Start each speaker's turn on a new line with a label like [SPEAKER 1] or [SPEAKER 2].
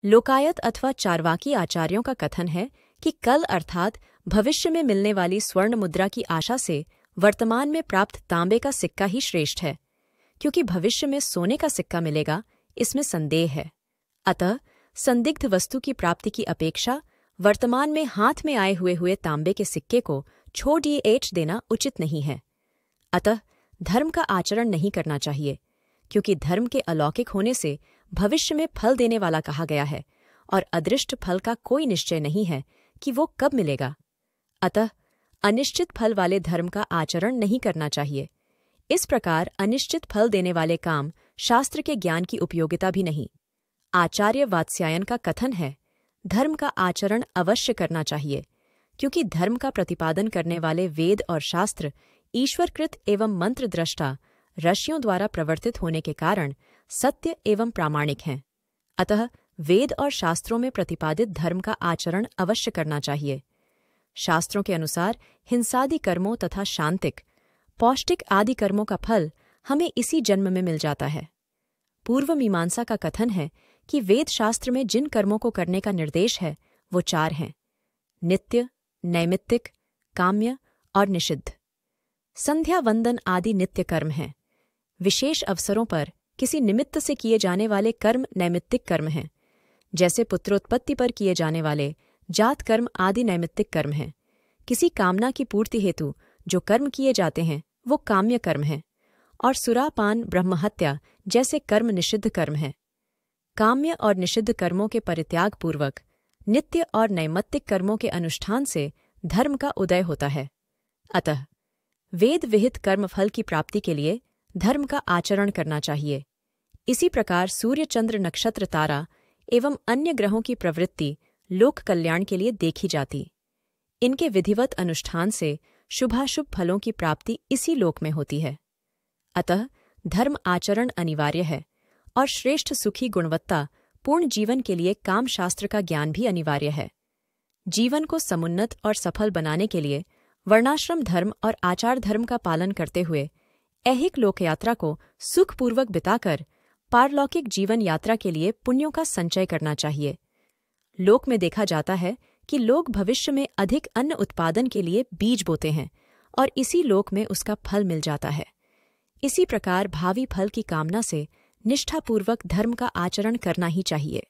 [SPEAKER 1] लोकायत अथवा चार्वाकी आचार्यों का कथन है कि कल अर्थात भविष्य में मिलने वाली स्वर्ण मुद्रा की आशा से वर्तमान में प्राप्त तांबे का सिक्का ही श्रेष्ठ है, क्योंकि भविष्य में सोने का सिक्का मिलेगा इसमें संदेह है। अतः संदिग्ध वस्तु की प्राप्ति की अपेक्षा वर्तमान में हाथ में आए हुए तांबे के सिक्के को छोड़ देना उचित नहीं है। अतः धर्म का आचरण नहीं करना चाहिए, क्योंकि धर्म के अलौकिक होने से भविष्य में फल देने वाला कहा गया है और अदृष्ट फल का कोई निश्चय नहीं है कि वो कब मिलेगा। अतः अनिश्चित फल वाले धर्म का आचरण नहीं करना चाहिए। इस प्रकार अनिश्चित फल देने वाले काम शास्त्र के ज्ञान की उपयोगिता भी नहीं। आचार्य वात्स्यायन का कथन है, धर्म का आचरण अवश्य करना चाहिए, क्योंकि धर्म का प्रतिपादन करने वाले वेद और शास्त्र ईश्वरकृत एवं मंत्र द्रष्टा ऋषियों द्वारा प्रवर्तित होने के कारण सत्य एवं प्रामाणिक हैं। अतः वेद और शास्त्रों में प्रतिपादित धर्म का आचरण अवश्य करना चाहिए। शास्त्रों के अनुसार हिंसादि कर्मों तथा शांतिक, पौष्टिक आदि कर्मों का फल हमें इसी जन्म में मिल जाता है। पूर्व मीमांसा का कथन है कि वेद शास्त्र में जिन कर्मों को करने का निर्देश है वो 4 हैं: नित्य, नैमित्तिक, काम्य और निषिद्ध। संध्या वंदन आदि नित्य कर्म हैं। विशेष अवसरों पर किसी निमित्त से किए जाने वाले कर्म नैमित्तिक कर्म हैं, जैसे पुत्रोत्पत्ति पर किए जाने वाले जात कर्म आदि नैमित्तिक कर्म हैं। किसी कामना की पूर्ति हेतु जो कर्म किए जाते हैं वो काम्य कर्म हैं, और सुरापान, ब्रह्महत्या जैसे कर्म निषिद्ध कर्म हैं। काम्य और निषिद्ध कर्मों के परित्याग पूर्वक नित्य और नैमित्तिक कर्मों के अनुष्ठान से धर्म का उदय होता है। अतः वेद विहित कर्मफल की प्राप्ति के लिए धर्म का आचरण करना चाहिए। इसी प्रकार सूर्य, चंद्र, नक्षत्र, तारा एवं अन्य ग्रहों की प्रवृत्ति लोक कल्याण के लिए देखी जाती। इनके विधिवत अनुष्ठान से शुभाशुभ फलों की प्राप्ति इसी लोक में होती है। अतः धर्म आचरण अनिवार्य है, और श्रेष्ठ सुखी गुणवत्ता पूर्ण जीवन के लिए कामशास्त्र का ज्ञान भी अनिवार्य है। जीवन को समुन्नत और सफल बनाने के लिए वर्णाश्रम धर्म और आचार धर्म का पालन करते हुए ऐहिक लोकयात्रा को सुखपूर्वक बिताकर पारलौकिक जीवन यात्रा के लिए पुण्यों का संचय करना चाहिए। लोक में देखा जाता है कि लोग भविष्य में अधिक अन्न उत्पादन के लिए बीज बोते हैं और इसी लोक में उसका फल मिल जाता है। इसी प्रकार भावी फल की कामना से निष्ठापूर्वक धर्म का आचरण करना ही चाहिए।